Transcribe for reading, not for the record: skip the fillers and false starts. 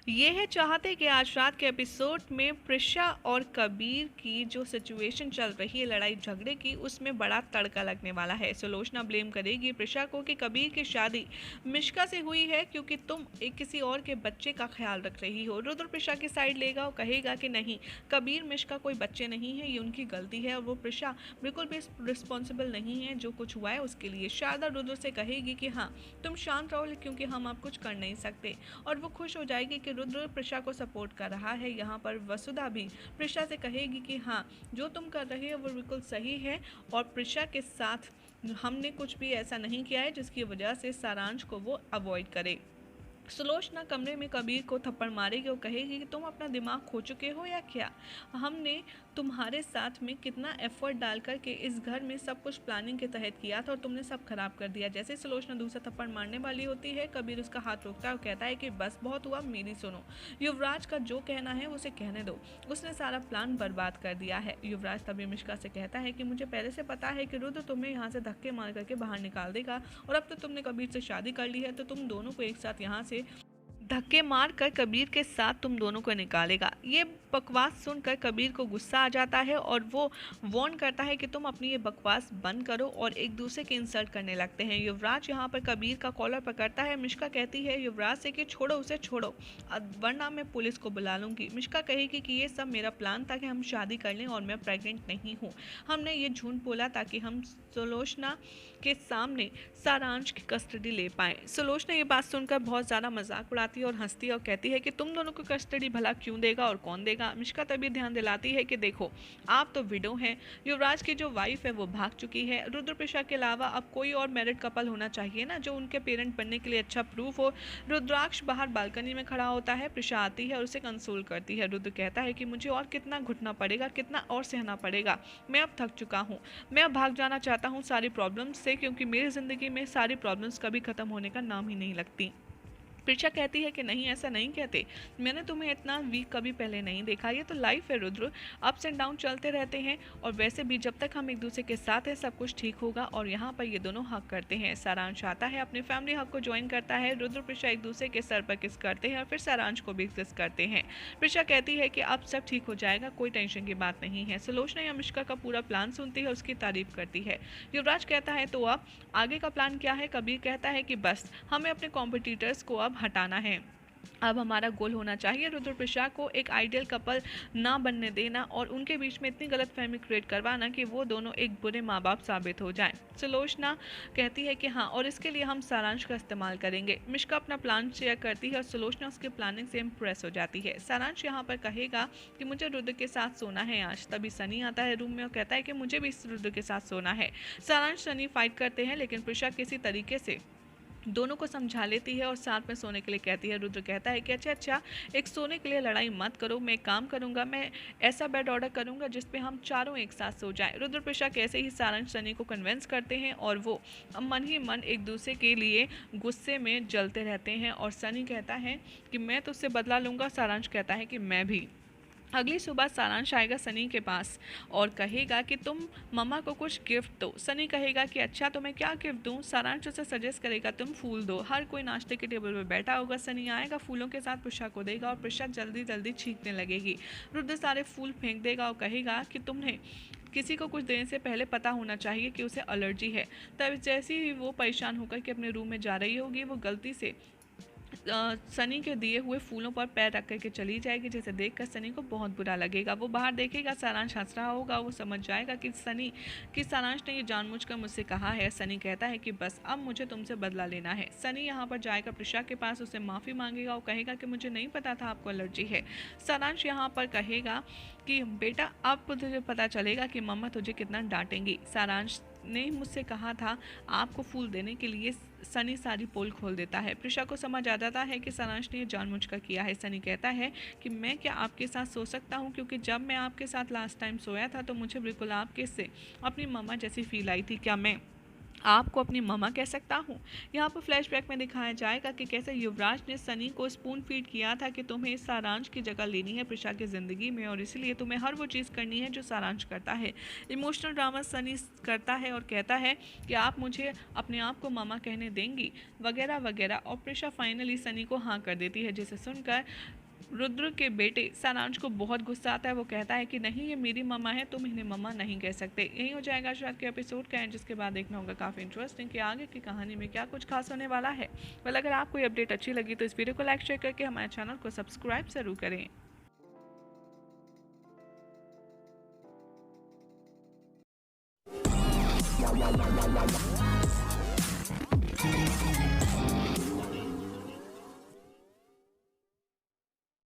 ये है चाहते कि आज रात के एपिसोड में प्रिशा और कबीर की जो सिचुएशन चल रही है लड़ाई झगड़े की, उसमें बड़ा तड़का लगने वाला है। सुलोचना ब्लेम करेगी प्रिशा को कि कबीर की शादी मिश्का से हुई है क्योंकि तुम एक किसी और के बच्चे का ख्याल रख रही हो। रुद्र प्रिशा की साइड लेगा और कहेगा कि नहीं, कबीर मिश्का कोई बच्चे नहीं है, ये उनकी गलती है और वो प्रिशा बिल्कुल भी रिस्पॉन्सिबल नहीं है जो कुछ हुआ है उसके लिए। शारदा रुद्र से कहेगी कि हाँ तुम शांत रहो क्योंकि हम अब कुछ कर नहीं सकते, और वो खुश हो जाएगी कि रुद्र प्रिशा को सपोर्ट कर रहा है। यहाँ पर वसुधा भी प्रिशा से कहेगी कि हाँ जो तुम कर रहे हो वो बिल्कुल सही है और प्रिशा के साथ हमने कुछ भी ऐसा नहीं किया है जिसकी वजह से सारांश को वो अवॉइड करे। सुलोचना कमरे में कबीर को थप्पड़ मारेगी और कहेगी कि तुम अपना दिमाग खो चुके हो या क्या? हमने तुम्हारे साथ में कितना एफर्ट डाल कर के इस घर में सब कुछ प्लानिंग के तहत किया था और तुमने सब खराब कर दिया। जैसे सुलोचना दूसरा थप्पड़ मारने वाली होती है, कबीर उसका हाथ रोकता है और कहता है कि बस बहुत हुआ, मेरी सुनो। युवराज का जो कहना है उसे कहने दो, उसने सारा प्लान बर्बाद कर दिया है। युवराज तभी मिश्का से कहता है कि मुझे पहले से पता है कि रुद्र तुम्हें यहाँ से धक्के मार करके बाहर निकाल देगा और अब तो तुमने कबीर से शादी कर ली है तो तुम दोनों को एक साथ यहाँ से धक्के मार कर कबीर के साथ तुम दोनों को निकालेगा। ये बकवास सुनकर कबीर को गुस्सा आ जाता है और वो वार्न करता है कि तुम अपनी ये बकवास बंद करो, और एक दूसरे के इंसल्ट करने लगते हैं। युवराज यहाँ पर कबीर का कॉलर पकड़ता है। मिश्का कहती है युवराज से कि छोड़ो उसे, छोड़ो वरना मैं पुलिस को बुला लूँगी। मिश्का कहेगी कि ये सब मेरा प्लान था कि हम शादी कर लें और मैं प्रेग्नेंट नहीं हूँ। हमने ये झूठ बोला ताकि हम सुलोचना के सामने सारांश की कस्टडी ले पाए। सुलोचना ये बात सुनकर बहुत ज़्यादा मजाक उड़ाती है और हंसती है और कहती है कि तुम दोनों को कस्टडी भला क्यों देगा और कौन देगा? मिश्का तभी ध्यान दिलाती है कि देखो आप तो विडो हैं, युवराज की जो वाइफ है वो भाग चुकी है, रुद्र प्रिशा के अलावा अब कोई और मैरिड कपल होना चाहिए ना जो उनके पेरेंट बनने के लिए अच्छा प्रूफ हो। रुद्राक्ष बाहर बालकनी में खड़ा होता है, प्रिशा आती है और उसे कंसोल करती है। रुद्र कहता है कि मुझे और कितना घुटना पड़ेगा, कितना और सहना पड़ेगा, मैं अब थक चुका हूँ, मैं अब भाग जाना चाहता हूँ सारी प्रॉब्लम्स से, क्योंकि मेरी ज़िंदगी में सारी प्रॉब्लम्स कभी ख़त्म होने का नाम ही नहीं लगती। प्रिशा कहती है कि नहीं ऐसा नहीं कहते, मैंने तुम्हें इतना वीक कभी पहले नहीं देखा, ये तो लाइफ है रुद्र, अप्स एंड डाउन चलते रहते हैं और वैसे भी जब तक हम एक दूसरे के साथ हैं सब कुछ ठीक होगा। और यहाँ पर ये दोनों हक करते हैं। सारांश आता है, अपने फैमिली हक को ज्वाइन करता है। रुद्र प्रिशा एक दूसरे के सर पर किस करते हैं और फिर सारांश को भी किस करते हैं। प्रिशा कहती है कि अब सब ठीक हो जाएगा, कोई टेंशन की बात नहीं है। सुलोचना या मिश्का का पूरा प्लान सुनती है, उसकी तारीफ करती है। युवराज कहता है तो अब आगे का प्लान क्या है? कबीर कहता है कि बस हमें अपने कॉम्पिटिटर्स को अब हटाना है, अब हमारा गोल होना चाहिए रुद्र प्रिशा को एक आइडियल कपल ना बनने देना और उनके बीच में इतनी गलतफहमी क्रिएट करवाना कि वो दोनों एक बुरे माँ बाप साबित हो जाएं। सुलोचना कहती है कि हाँ, और इसके लिए हम सारांश का इस्तेमाल करेंगे। मिश्का अपना प्लान शेयर करती है और सुलोचना उसके प्लानिंग से इम्प्रेस हो जाती है। सारांश यहाँ पर कहेगा कि मुझे रुद्र के साथ सोना है आज। तभी सनी आता है रूम में और कहता है कि मुझे भी इस रुद्र के साथ सोना है। सारांश सनी फाइट करते हैं लेकिन प्रिशा किसी तरीके से दोनों को समझा लेती है और साथ में सोने के लिए कहती है। रुद्र कहता है कि अच्छा एक सोने के लिए लड़ाई मत करो, मैं एक काम करूंगा, मैं ऐसा बेड ऑर्डर करूंगा जिसपे हम चारों एक साथ सो जाएं। रुद्र प्रिशा कैसे ही सारांश सनी को कन्विंस करते हैं और वो मन ही मन एक दूसरे के लिए गुस्से में जलते रहते हैं। और सनी कहता है कि मैं तो उससे बदला लूँगा, सारांश कहता है कि मैं भी। अगली सुबह सारांश आएगा सनी के पास और कहेगा कि तुम मम्मा को कुछ गिफ्ट दो। सनी कहेगा कि अच्छा तो मैं क्या गिफ्ट दूँ? सारांश उसे सजेस्ट करेगा तुम फूल दो। हर कोई नाश्ते के टेबल पर बैठा होगा, सनी आएगा फूलों के साथ प्रिशा को देगा और प्रिशा जल्दी जल्दी छींकने लगेगी। रुद्र सारे फूल फेंक देगा और कहेगा कि तुम्हें किसी को कुछ देने से पहले पता होना चाहिए कि उसे एलर्जी है। तब जैसे ही वो परेशान होकर के अपने रूम में जा रही होगी, वो गलती से सनी के दिए हुए फूलों पर पैर रख करके चली जाएगी, जिसे देखकर सनी को बहुत बुरा लगेगा। वो बाहर देखेगा सारांश हंस रहा होगा, वो समझ जाएगा कि सारांश ने ये जानबूझकर मुझसे कहा है। सनी कहता है कि बस अब मुझे तुमसे बदला लेना है। सनी यहाँ पर जाएगा प्रिशा के पास, उसे माफ़ी मांगेगा और कहेगा कि मुझे नहीं पता था आपको एलर्जी है। सारांश यहाँ पर कहेगा कि बेटा अब तुझे पता चलेगा कि मम्मा तुझे कितना डांटेंगी। सारांश ने मुझसे कहा था आपको फूल देने के लिए। सनी सारी पोल खोल देता है। प्रिशा को समझ आ जाता है कि सारांश ने जानबूझकर किया है। सनी कहता है कि मैं क्या आपके साथ सो सकता हूँ, क्योंकि जब मैं आपके साथ लास्ट टाइम सोया था तो मुझे बिल्कुल आपके से अपनी मम्मा जैसी फील आई थी। क्या मैं आपको अपनी मम्मा कह सकता हूँ। यहाँ पर फ्लैशबैक में दिखाया जाएगा कि कैसे युवराज ने सनी को स्पून फीड किया था कि तुम्हें इस सारांश की जगह लेनी है प्रिशा की ज़िंदगी में, और इसलिए तुम्हें हर वो चीज़ करनी है जो सारांश करता है। इमोशनल ड्रामा सनी करता है और कहता है कि आप मुझे अपने आप को मम्मा कहने देंगी, वगैरह वगैरह, और प्रिशा फाइनली सनी को हाँ कर देती है, जिसे सुनकर रुद्र के बेटे सारांश को बहुत गुस्सा आता है। वो कहता है कि नहीं, ये मेरी मम्मा है, तुम इन्हें मम्मा नहीं कह सकते। यही हो जाएगा आज रात के एपिसोड का एंड, जिसके बाद देखना होगा काफ़ी इंटरेस्टिंग कि आगे की कहानी में क्या कुछ खास होने वाला है। वेल, अगर आपको ये अपडेट अच्छी लगी तो इस वीडियो को लाइक शेयर करके हमारे चैनल को सब्सक्राइब ज़रूर करें।